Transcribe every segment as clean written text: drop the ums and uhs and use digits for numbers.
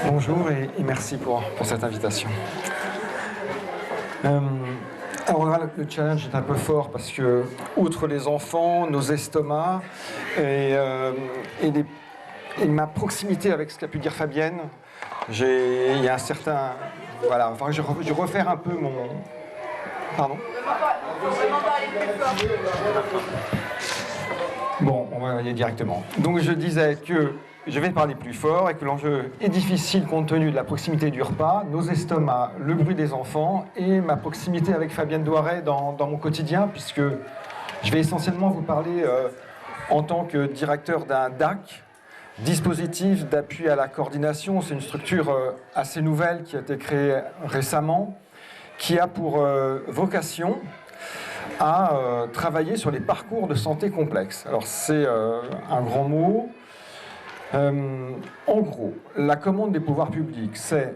Bonjour et merci pour cette invitation. Alors là, le challenge est un peu fort parce que, outre les enfants, nos estomacs et ma proximité avec ce qu'a pu dire Fabienne, il y a un certain... Voilà, enfin, je refaire un peu mon... Pardon ? Bon, on va y aller directement. Donc je disais que je vais parler plus fort et que l'enjeu est difficile compte tenu de la proximité du repas, nos estomacs, le bruit des enfants et ma proximité avec Fabienne Douaret dans mon quotidien, puisque je vais essentiellement vous parler en tant que directeur d'un DAC, dispositif d'appui à la coordination. C'est une structure assez nouvelle qui a été créée récemment, qui a pour vocation à travailler sur les parcours de santé complexes. Alors c'est un grand mot. En gros, la commande des pouvoirs publics, c'est,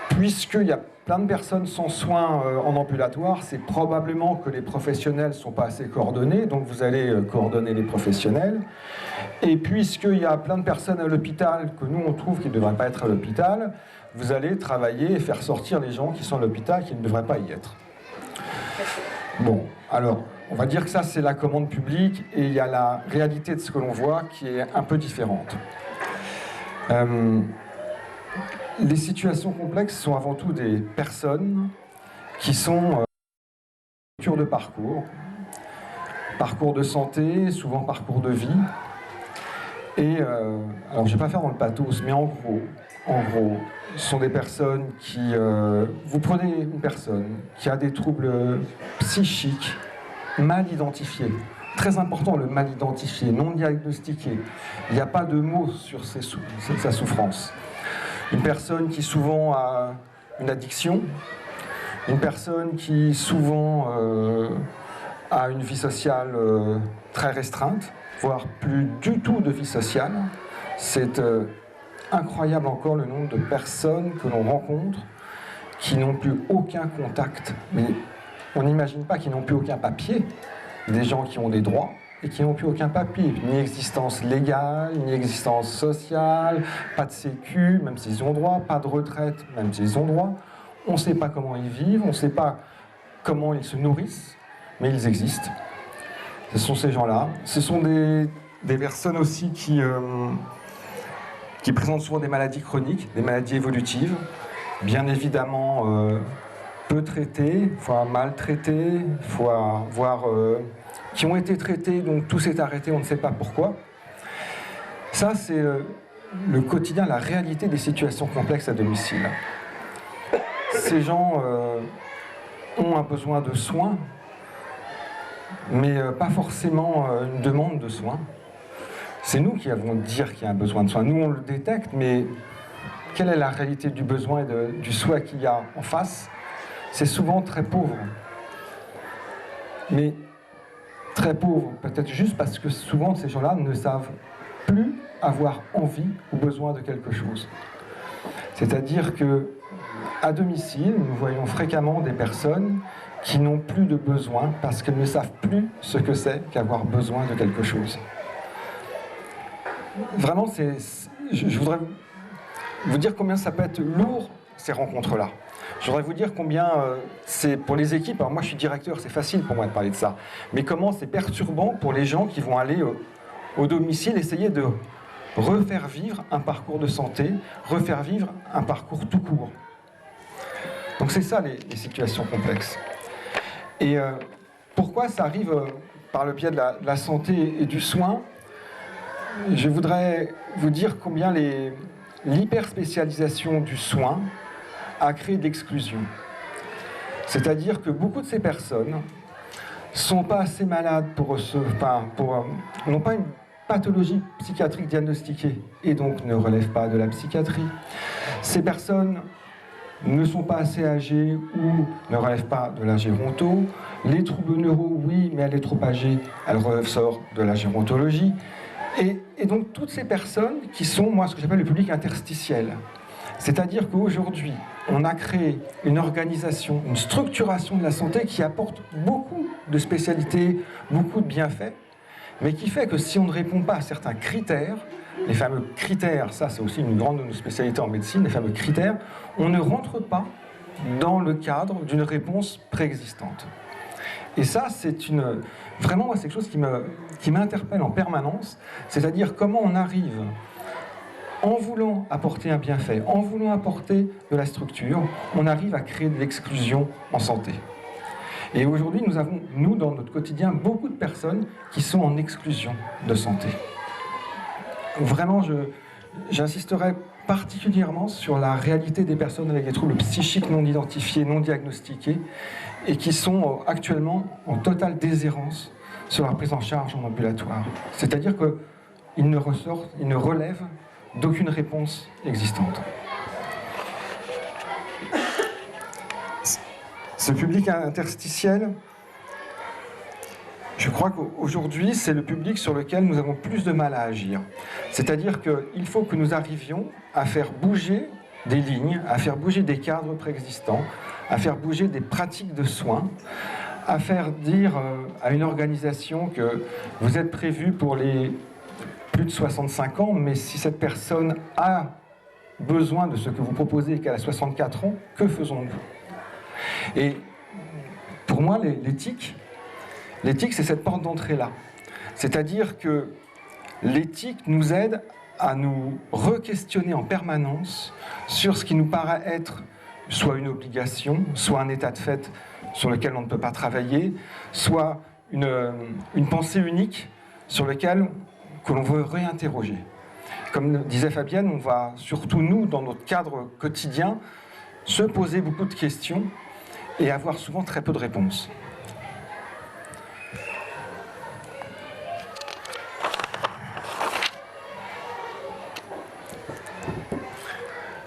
puisqu'il y a plein de personnes sans soins en ambulatoire, c'est probablement que les professionnels ne sont pas assez coordonnés, donc vous allez coordonner les professionnels. Et puisqu'il y a plein de personnes à l'hôpital que nous on trouve qu'ils ne devraient pas être à l'hôpital, vous allez travailler et faire sortir les gens qui sont à l'hôpital qui ne devraient pas y être. Bon, alors, on va dire que ça, c'est la commande publique, et il y a la réalité de ce que l'on voit qui est un peu différente. Les situations complexes sont avant tout des personnes qui sont structures de parcours de santé, souvent parcours de vie. Et, alors je ne vais pas faire dans le pathos, mais en gros, ce sont des personnes qui... vous prenez une personne qui a des troubles psychiques mal identifiés. Très important, le mal identifié, non diagnostiqué. Il n'y a pas de mots sur sa souffrance. Une personne qui souvent a une addiction, une personne qui souvent a une vie sociale très restreinte, voire plus du tout de vie sociale. C'est incroyable encore le nombre de personnes que l'on rencontre qui n'ont plus aucun contact. Mais on n'imagine pas qu'ils n'ont plus aucun papier. Des gens qui ont des droits et qui n'ont plus aucun papier. Ni existence légale, ni existence sociale, pas de sécu, même s'ils ont droit, pas de retraite, même s'ils ont droit. On ne sait pas comment ils vivent, on ne sait pas comment ils se nourrissent, mais ils existent. Ce sont ces gens-là. Ce sont des personnes aussi qui présentent souvent des maladies chroniques, des maladies évolutives, bien évidemment peu traitées, voire mal traitées, voire qui ont été traitées, donc tout s'est arrêté, on ne sait pas pourquoi. Ça, c'est le quotidien, la réalité des situations complexes à domicile. Ces gens ont un besoin de soins, mais pas forcément une demande de soins. C'est nous qui avons dire qu'il y a un besoin de soins. Nous, on le détecte, mais quelle est la réalité du besoin et du souhait qu'il y a en face? C'est souvent très pauvre. Mais très pauvre, peut-être juste parce que souvent, ces gens-là ne savent plus avoir envie ou besoin de quelque chose. C'est-à-dire que à domicile, nous voyons fréquemment des personnes qui n'ont plus de besoin parce qu'elles ne savent plus ce que c'est qu'avoir besoin de quelque chose. Vraiment, je voudrais vous dire combien ça peut être lourd, ces rencontres-là. Je voudrais vous dire combien c'est pour les équipes, alors moi je suis directeur, c'est facile pour moi de parler de ça, mais comment c'est perturbant pour les gens qui vont aller au domicile essayer de refaire vivre un parcours de santé, refaire vivre un parcours tout court. Donc c'est ça les situations complexes. Et pourquoi ça arrive par le biais de la santé et du soin? Je voudrais vous dire combien l'hyperspécialisation du soin a créé de l'exclusion. C'est-à-dire que beaucoup de ces personnes ne sont pas assez malades n'ont pas une pathologie psychiatrique diagnostiquée et donc ne relèvent pas de la psychiatrie. Ces personnes ne sont pas assez âgées ou ne relèvent pas de la géronto. Les troubles neuro, oui, mais elle est trop âgée, elle ressort de la gérontologie. Et donc toutes ces personnes qui sont, moi, ce que j'appelle le public interstitiel. C'est-à-dire qu'aujourd'hui, on a créé une organisation, une structuration de la santé qui apporte beaucoup de spécialités, beaucoup de bienfaits, mais qui fait que si on ne répond pas à certains critères, les fameux critères, ça c'est aussi une grande de nos spécialités en médecine, les fameux critères, on ne rentre pas dans le cadre d'une réponse préexistante. Et ça, vraiment, c'est quelque chose qui m'interpelle en permanence, c'est-à-dire comment on arrive, en voulant apporter un bienfait, en voulant apporter de la structure, on arrive à créer de l'exclusion en santé. Et aujourd'hui, nous avons, dans notre quotidien, beaucoup de personnes qui sont en exclusion de santé. Vraiment, j'insisterai particulièrement sur la réalité des personnes avec des troubles psychiques non identifiés, non diagnostiqués, et qui sont actuellement en totale déshérence sur leur prise en charge en ambulatoire. C'est-à-dire qu'ils ne relèvent d'aucune réponse existante. Ce public interstitiel, je crois qu'aujourd'hui, c'est le public sur lequel nous avons plus de mal à agir. C'est-à-dire qu'il faut que nous arrivions à faire bouger des lignes, à faire bouger des cadres préexistants, à faire bouger des pratiques de soins, à faire dire à une organisation que vous êtes prévu pour les plus de 65 ans, mais si cette personne a besoin de ce que vous proposez et qu'elle a 64 ans, que faisons-nous ? Et pour moi, l'éthique, c'est cette porte d'entrée-là. C'est-à-dire que l'éthique nous aide à nous re-questionner en permanence sur ce qui nous paraît être soit une obligation, soit un état de fait sur lequel on ne peut pas travailler, soit une pensée unique sur laquelle que l'on veut réinterroger. Comme disait Fabienne, on va surtout nous, dans notre cadre quotidien, se poser beaucoup de questions et avoir souvent très peu de réponses.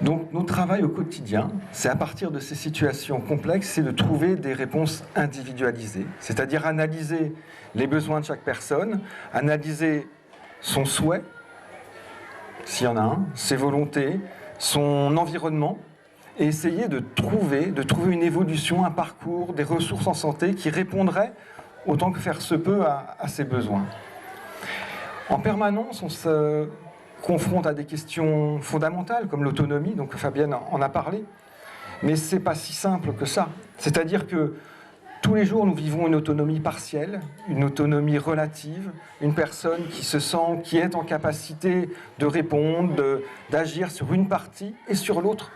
Donc notre travail au quotidien, c'est à partir de ces situations complexes, c'est de trouver des réponses individualisées, c'est-à-dire analyser les besoins de chaque personne, analyser son souhait, s'il y en a un, ses volontés, son environnement, et essayer de trouver une évolution, un parcours, des ressources en santé qui répondraient autant que faire se peut à ses besoins. En permanence, on se confronte à des questions fondamentales comme l'autonomie, donc Fabienne en a parlé, mais c'est pas si simple que ça. C'est-à-dire que tous les jours, nous vivons une autonomie partielle, une autonomie relative, une personne qui est en capacité de répondre, d'agir sur une partie, et sur l'autre,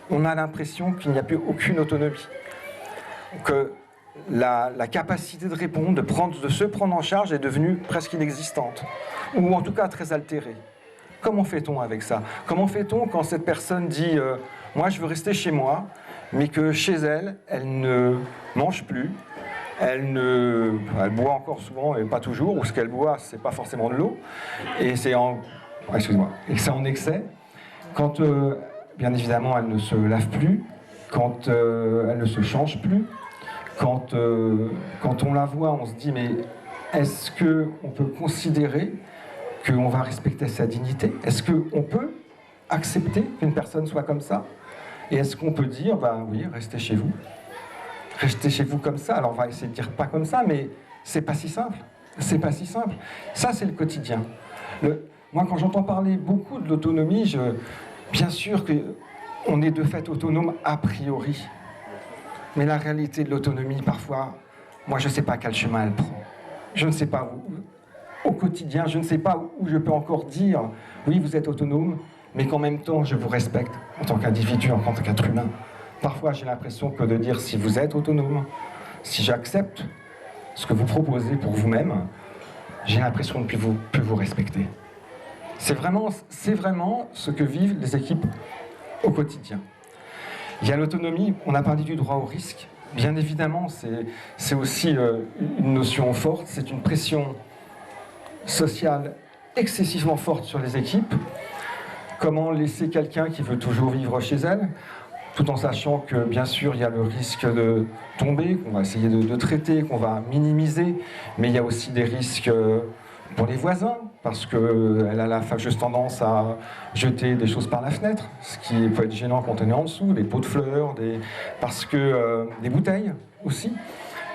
on a l'impression qu'il n'y a plus aucune autonomie. Que la capacité de répondre, de se prendre en charge est devenue presque inexistante, ou en tout cas très altérée. Comment fait-on avec ça? Comment fait-on quand cette personne dit moi je veux rester chez moi, mais que chez elle, elle ne mange plus, elle boit encore souvent, et pas toujours, ou ce qu'elle boit, c'est pas forcément de l'eau, et c'est en excès. Quand, bien évidemment, elle ne se lave plus, quand elle ne se change plus, quand on la voit, on se dit, mais est-ce qu'on peut considérer qu'on va respecter sa dignité? Est-ce qu'on peut accepter qu'une personne soit comme ça? Et est-ce qu'on peut dire, oui, restez chez vous. Restez chez vous comme ça. Alors on va essayer de dire pas comme ça, mais c'est pas si simple. C'est pas si simple. Ça, c'est le quotidien. Moi, quand j'entends parler beaucoup de l'autonomie, bien sûr qu'on est de fait autonome a priori. Mais la réalité de l'autonomie, parfois, moi, je ne sais pas quel chemin elle prend. Je ne sais pas où. Au quotidien, je ne sais pas où je peux encore dire, oui, vous êtes autonome, mais qu'en même temps, je vous respecte en tant qu'individu, en tant qu'être humain. Parfois, j'ai l'impression que de dire si vous êtes autonome, si j'accepte ce que vous proposez pour vous-même, j'ai l'impression de ne plus vous respecter. C'est vraiment ce que vivent les équipes au quotidien. Il y a l'autonomie, on a parlé du droit au risque. Bien évidemment, c'est aussi une notion forte, c'est une pression sociale excessivement forte sur les équipes. Comment laisser quelqu'un qui veut toujours vivre chez elle, tout en sachant que, bien sûr, il y a le risque de tomber, qu'on va essayer de traiter, qu'on va minimiser, mais il y a aussi des risques pour les voisins, parce qu'elle a la fâcheuse tendance à jeter des choses par la fenêtre, ce qui peut être gênant quand on est en dessous, des pots de fleurs, des bouteilles aussi.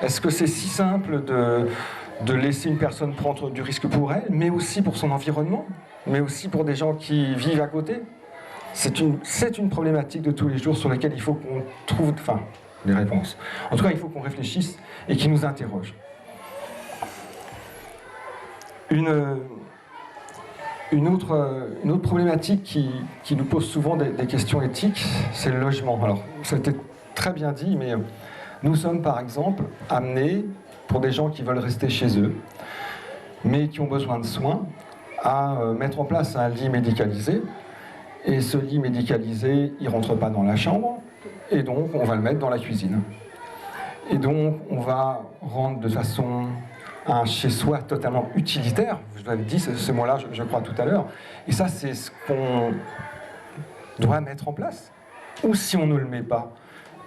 Est-ce que c'est si simple de laisser une personne prendre du risque pour elle, mais aussi pour son environnement? mais aussi pour des gens qui vivent à côté. C'est une problématique de tous les jours sur laquelle il faut qu'on trouve des réponses. En tout cas, il faut qu'on réfléchisse et qui nous interroge. Une autre problématique qui nous pose souvent des questions éthiques, c'est le logement. Alors, ça a été très bien dit, mais nous sommes par exemple amenés, pour des gens qui veulent rester chez eux, mais qui ont besoin de soins, à mettre en place un lit médicalisé. Et ce lit médicalisé, il ne rentre pas dans la chambre, et donc on va le mettre dans la cuisine. Et donc on va rendre de façon un chez-soi totalement utilitaire, je vous avais dit ce mot-là, je crois, tout à l'heure, et ça c'est ce qu'on doit mettre en place. Ou si on ne le met pas,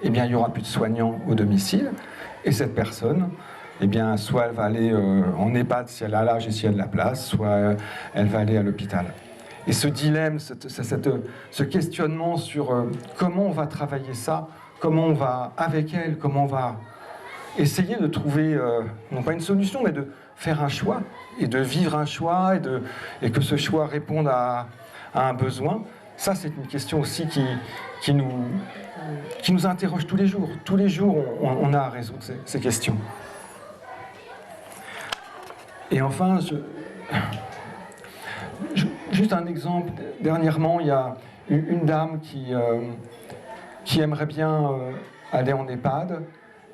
eh bien il n'y aura plus de soignants au domicile, et cette personne, eh bien soit elle va aller en EHPAD si elle a l'âge et si elle a de la place, soit elle va aller à l'hôpital. Et ce dilemme, ce questionnement sur comment on va travailler ça, comment on va, avec elle, comment on va essayer de trouver, non pas une solution, mais de faire un choix, et de vivre un choix, et que ce choix réponde à un besoin, ça c'est une question aussi qui nous interroge tous les jours. Tous les jours, on a à résoudre ces questions. Et enfin, juste un exemple, dernièrement, il y a une dame qui aimerait bien aller en EHPAD,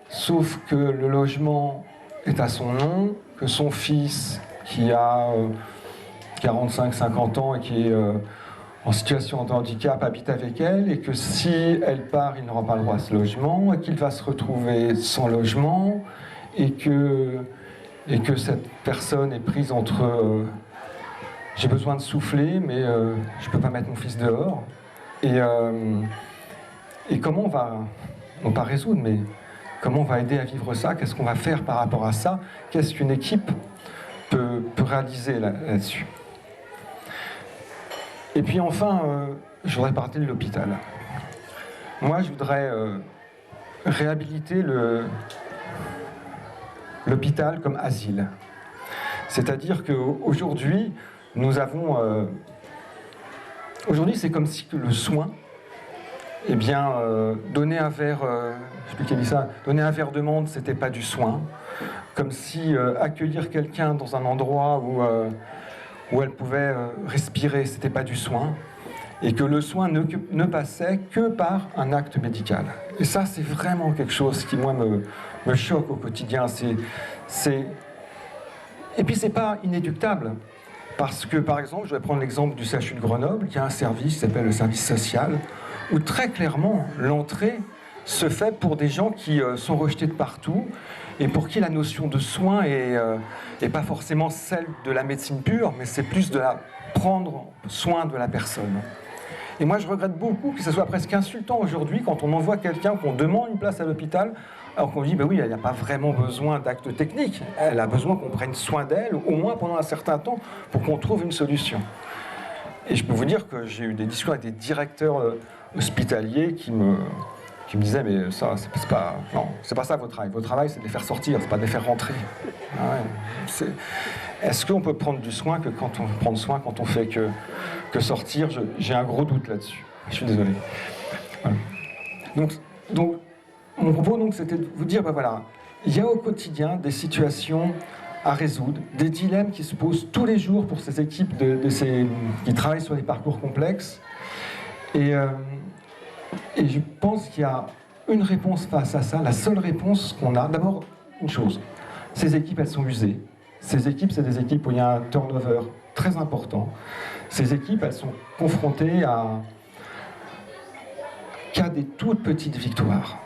sauf que le logement est à son nom, que son fils, qui a 45-50 ans et qui est en situation de handicap, habite avec elle, et que si elle part, il n'aura pas le droit à ce logement, et qu'il va se retrouver sans logement, et que cette personne est prise entre j'ai besoin de souffler, mais je ne peux pas mettre mon fils dehors. Et comment on va, non pas résoudre, mais comment on va aider à vivre ça? Qu'est-ce qu'on va faire par rapport à ça? Qu'est-ce qu'une équipe peut réaliser là-dessus? Et puis enfin, je voudrais parler de l'hôpital. Moi, je voudrais réhabiliter l'hôpital comme asile. C'est-à-dire qu'aujourd'hui, nous avons... aujourd'hui, c'est comme si le soin, eh bien, donner un verre... je sais plus qui a dit ça. Donner un verre de monde, c'était pas du soin. Comme si accueillir quelqu'un dans un endroit où elle pouvait respirer, c'était pas du soin. Et que le soin ne passait que par un acte médical. Et ça, c'est vraiment quelque chose qui, moi, me choque au quotidien. Et puis, c'est pas inéluctable. Parce que, par exemple, je vais prendre l'exemple du CHU de Grenoble, qui a un service qui s'appelle le service social, où très clairement, l'entrée se fait pour des gens qui sont rejetés de partout, et pour qui la notion de soin est pas forcément celle de la médecine pure, mais c'est plus de prendre soin de la personne. Et moi, je regrette beaucoup que ce soit presque insultant aujourd'hui quand on envoie quelqu'un, qu'on demande une place à l'hôpital, alors qu'on dit, ben oui, elle n'a pas vraiment besoin d'actes techniques, elle a besoin qu'on prenne soin d'elle, au moins pendant un certain temps, pour qu'on trouve une solution. Et je peux vous dire que j'ai eu des discussions avec des directeurs hospitaliers qui me disaient, mais ça, c'est pas ça votre travail. Votre travail, c'est de les faire sortir, c'est pas de les faire rentrer. Ah ouais, est-ce qu'on peut prendre du soin que quand on prend soin, quand on fait que sortir? J'ai un gros doute là-dessus. Je suis désolé. Voilà. Donc, mon propos, c'était de vous dire, ben voilà, il y a au quotidien des situations à résoudre, des dilemmes qui se posent tous les jours pour ces équipes qui travaillent sur des parcours complexes. Et je pense qu'il y a une réponse face à ça, la seule réponse qu'on a. D'abord, une chose, ces équipes, elles sont usées. Ces équipes, c'est des équipes où il y a un turnover très important. Ces équipes, elles sont confrontées qu'à des toutes petites victoires.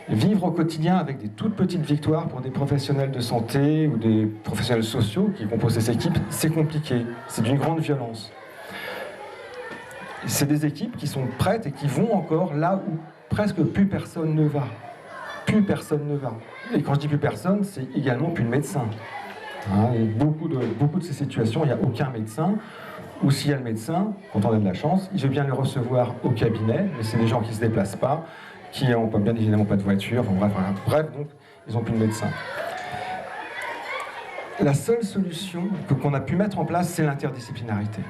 Vivre au quotidien avec des toutes petites victoires pour des professionnels de santé ou des professionnels sociaux qui composent ces équipes, c'est compliqué, c'est d'une grande violence. C'est des équipes qui sont prêtes et qui vont encore là où presque plus personne ne va. Plus personne ne va. Et quand je dis plus personne, c'est également plus de médecins. Hein, beaucoup de ces situations, il n'y a aucun médecin. Ou s'il y a le médecin, quand on a de la chance, il veut bien le recevoir au cabinet, mais c'est des gens qui ne se déplacent pas, qui n'ont bien évidemment pas de voiture, bref, donc ils n'ont plus de médecin. la seule solution qu'on a pu mettre en place, c'est l'interdisciplinarité.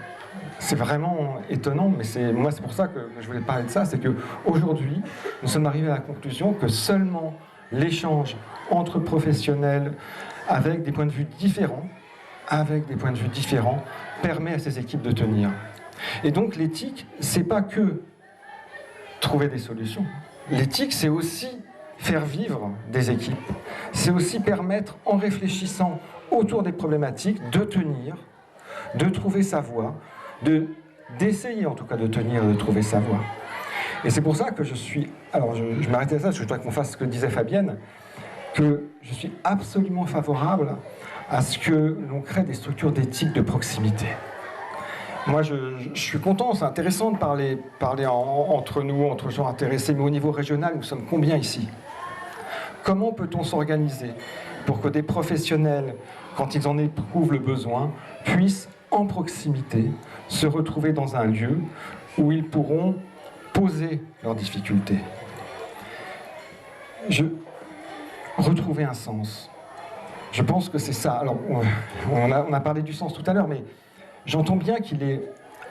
C'est vraiment étonnant, mais c'est pour ça que je voulais parler de ça, c'est qu'aujourd'hui, nous sommes arrivés à la conclusion que seulement l'échange entre professionnels avec des points de vue différents, permet à ces équipes de tenir. Et donc l'éthique, c'est pas que trouver des solutions. L'éthique, c'est aussi faire vivre des équipes. C'est aussi permettre, en réfléchissant autour des problématiques, de tenir, de trouver sa voie, d'essayer en tout cas de tenir et de trouver sa voie. Et c'est pour ça que je suis... Alors je m'arrêtais à ça, parce que je voudrais qu'on fasse ce que disait Fabienne, que je suis absolument favorable à ce que l'on crée des structures d'éthique de proximité. Moi, je suis content, c'est intéressant de parler entre nous, entre gens intéressés, mais au niveau régional, nous sommes combien ici? Comment peut-on s'organiser pour que des professionnels, quand ils en éprouvent le besoin, puissent, en proximité, se retrouver dans un lieu où ils pourront poser leurs difficultés? Retrouver un sens. Je pense que c'est ça. Alors, on a parlé du sens tout à l'heure, mais j'entends bien qu'il est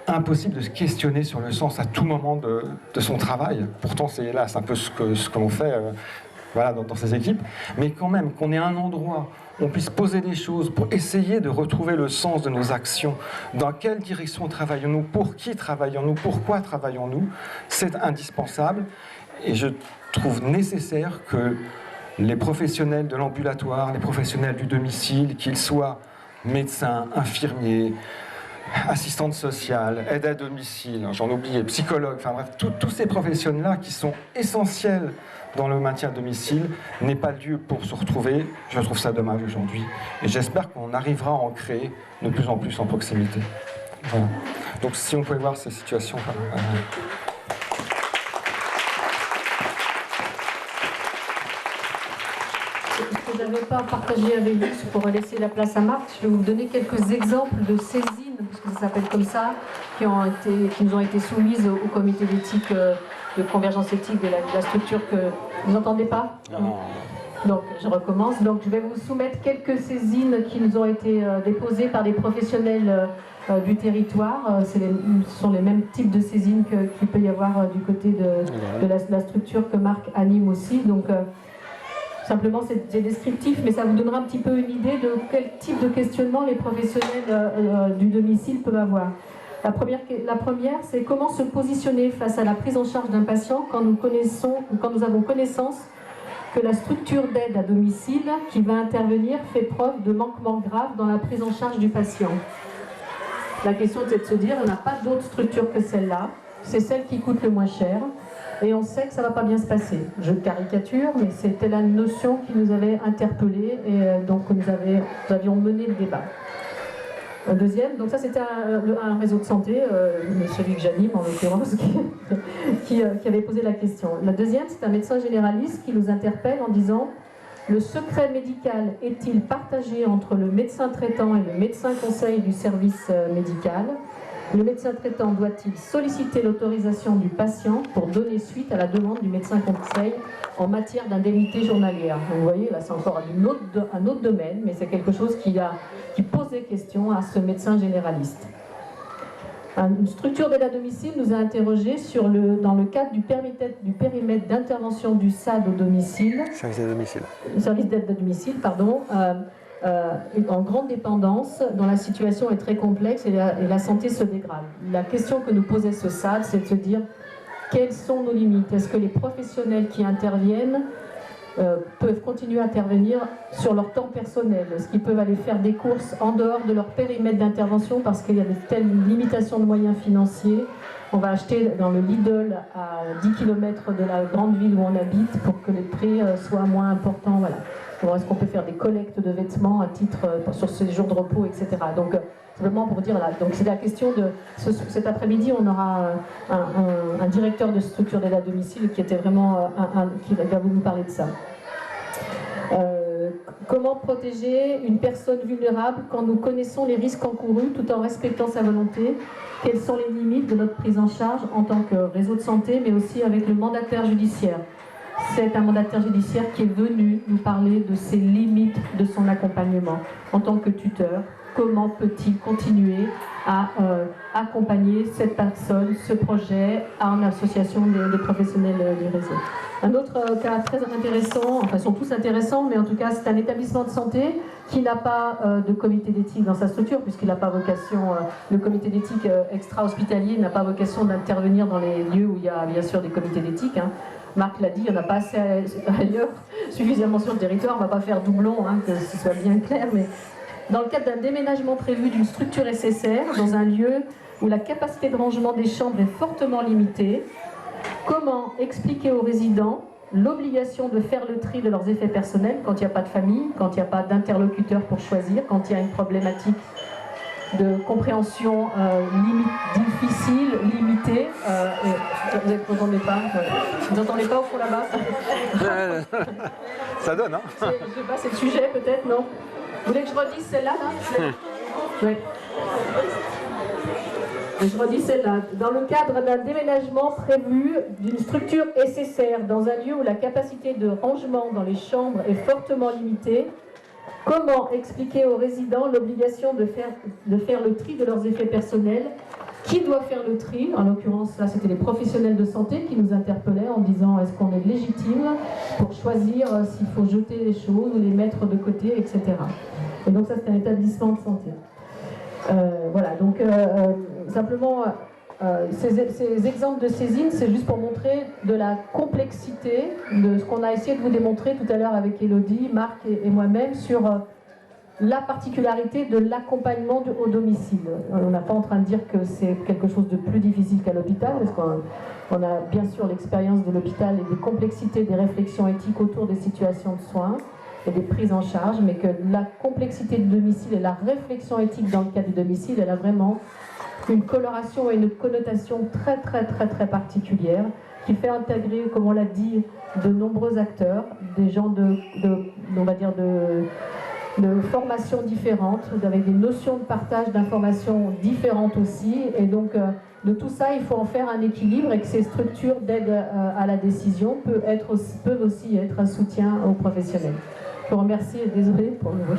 impossible de se questionner sur le sens à tout moment de son travail. Pourtant, c'est un peu ce que l'on fait dans ces équipes. Mais quand même, qu'on ait un endroit où on puisse poser des choses pour essayer de retrouver le sens de nos actions. Dans quelle direction travaillons-nous? Pour qui travaillons-nous? Pourquoi travaillons-nous? C'est indispensable. Et je trouve nécessaire que les professionnels de l'ambulatoire, les professionnels du domicile, qu'ils soient médecins, infirmiers, assistantes sociales, aides à domicile, j'en oubliais, psychologues, enfin bref, tous ces professionnels-là qui sont essentiels dans le maintien à domicile, n'aient pas lieu pour se retrouver. Je trouve ça dommage aujourd'hui. Et j'espère qu'on arrivera à en créer de plus en plus en proximité. Voilà. Donc si on pouvait voir ces situations... Je n'avais pas partagé avec vous, pour laisser la place à Marc, je vais vous donner quelques exemples de saisines, parce que ça s'appelle comme ça, qui nous ont été soumises au comité d'éthique, de convergence éthique de la structure que... Vous n'entendez pas? Non. Donc je recommence. Donc je vais vous soumettre quelques saisines qui nous ont été déposées par des professionnels du territoire. Ce sont les mêmes types de saisines qu'il peut y avoir du côté de la structure que Marc anime aussi. Donc simplement c'est descriptif, mais ça vous donnera un petit peu une idée de quel type de questionnement les professionnels du domicile peuvent avoir. La première, c'est comment se positionner face à la prise en charge d'un patient quand nous avons connaissance que la structure d'aide à domicile qui va intervenir fait preuve de manquements graves dans la prise en charge du patient. La question c'est de se dire, on n'a pas d'autre structure que celle-là, c'est celle qui coûte le moins cher, et on sait que ça ne va pas bien se passer. Je caricature, mais c'était la notion qui nous avait interpellés, et donc nous avions mené le débat. Un deuxième, donc ça c'était un réseau de santé, celui que j'anime en l'occurrence, qui avait posé la question. La deuxième, c'est un médecin généraliste qui nous interpelle en disant « Le secret médical est-il partagé entre le médecin traitant et le médecin conseil du service médical ? Le médecin traitant doit-il solliciter l'autorisation du patient pour donner suite à la demande du médecin conseil en matière d'indemnité journalière ?» Donc vous voyez, là c'est encore un autre domaine, mais c'est quelque chose qui pose des questions à ce médecin généraliste. Une structure d'aide à domicile nous a interrogés dans le cadre du périmètre d'intervention du SAD au domicile. Service d'aide à domicile. Service d'aide à domicile, pardon. En grande dépendance, dont la situation est très complexe et la santé se dégrade. La question que nous posait ce SAD, c'est de se dire quelles sont nos limites? Est-ce que les professionnels qui interviennent peuvent continuer à intervenir sur leur temps personnel? Est-ce qu'ils peuvent aller faire des courses en dehors de leur périmètre d'intervention parce qu'il y a de telles limitations de moyens financiers? On va acheter dans le Lidl à 10 km de la grande ville où on habite pour que les prix soient moins importants. Voilà. Est-ce qu'on peut faire des collectes de vêtements à titre sur ces jours de repos, etc. Donc, simplement pour dire, là, donc c'est la question de... Cet après-midi, on aura un directeur de structure d'aide à domicile qui était vraiment... qui va vous parler de ça. Comment protéger une personne vulnérable quand nous connaissons les risques encourus tout en respectant sa volonté? Quelles sont les limites de notre prise en charge en tant que réseau de santé, mais aussi avec le mandataire judiciaire? c'est un mandataire judiciaire qui est venu nous parler de ses limites de son accompagnement en tant que tuteur. Comment peut-il continuer à accompagner cette personne, ce projet, en association des professionnels du réseau. Un autre cas très intéressant, enfin ils sont tous intéressants, mais en tout cas c'est un établissement de santé qui n'a pas de comité d'éthique dans sa structure, puisqu'il n'a pas vocation, le comité d'éthique extra-hospitalier n'a pas vocation d'intervenir dans les lieux où il y a bien sûr des comités d'éthique. Marc l'a dit, il n'y en a pas assez ailleurs, suffisamment sur le territoire, on ne va pas faire doublon, que ce soit bien clair, mais dans le cadre d'un déménagement prévu d'une structure SSR, dans un lieu où la capacité de rangement des chambres est fortement limitée, comment expliquer aux résidents l'obligation de faire le tri de leurs effets personnels quand il n'y a pas de famille, quand il n'y a pas d'interlocuteur pour choisir, quand il y a une problématique de compréhension difficile, limitée. Vous n'entendez pas Vous n'entendez pas au fond là-bas Ça donne, hein. Je ne sais pas, c'est le sujet peut-être, non? Vous voulez que je redise celle-là Oui. Je redis celle-là. Dans le cadre d'un déménagement prévu d'une structure SSR dans un lieu où la capacité de rangement dans les chambres est fortement limitée, comment expliquer aux résidents l'obligation de faire le tri de leurs effets personnels? Qui doit faire le tri? En l'occurrence, là, c'était les professionnels de santé qui nous interpellaient en disant est-ce qu'on est légitime pour choisir s'il faut jeter les choses ou les mettre de côté, etc. Et donc ça, c'est un établissement de santé. Voilà, donc simplement, ces exemples de saisine, c'est juste pour montrer de la complexité de ce qu'on a essayé de vous démontrer tout à l'heure avec Élodie, Marc et moi-même sur la particularité de l'accompagnement au domicile. On n'est pas en train de dire que c'est quelque chose de plus difficile qu'à l'hôpital, parce qu'on a bien sûr l'expérience de l'hôpital et des complexités des réflexions éthiques autour des situations de soins et des prises en charge, mais que la complexité du domicile et la réflexion éthique dans le cas du domicile, elle a vraiment une coloration et une connotation très très très très particulière qui fait intégrer, comme on l'a dit, de nombreux acteurs, des gens on va dire de formations différentes, avec des notions de partage d'informations différentes aussi, et donc de tout ça, il faut en faire un équilibre et que ces structures d'aide à la décision peuvent aussi être un soutien aux professionnels. Je vous remercie et désolé pour le bruit.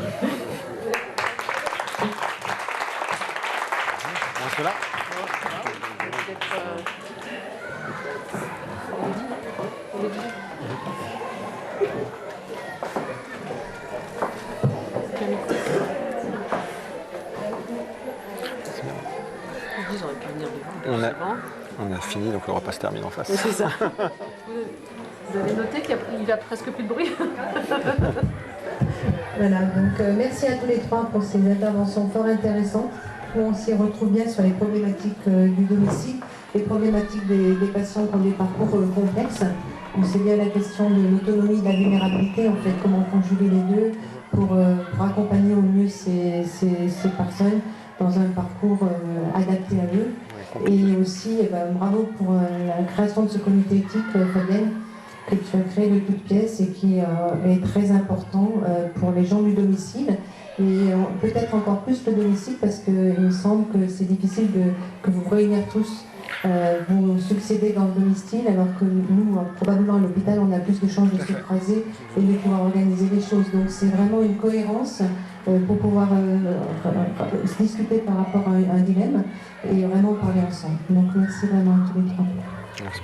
On a fini, donc le repas se termine en face. C'est ça. Vous avez noté qu'il n'y a presque plus de bruit. Voilà, donc merci à tous les trois pour ces interventions fort intéressantes, où on s'y retrouve bien sur les problématiques du domicile, les problématiques des patients qui ont des parcours complexes. On sait bien la question de l'autonomie, de la vulnérabilité, en fait, comment conjuguer les deux pour accompagner au mieux ces personnes dans un parcours adapté à eux. Et aussi, bravo pour la création de ce comité éthique, Fabienne, que tu as créé de toutes pièces et qui est très important pour les gens du domicile. Et peut-être encore plus le domicile, parce qu'il me semble que c'est difficile que vous réunir tous, vous succéder dans le domicile, alors que nous, probablement à l'hôpital, on a plus de chances de se croiser et de pouvoir organiser les choses. Donc c'est vraiment une cohérence pour pouvoir se discuter par rapport à un dilemme et vraiment parler ensemble. Donc merci vraiment à tous les trois.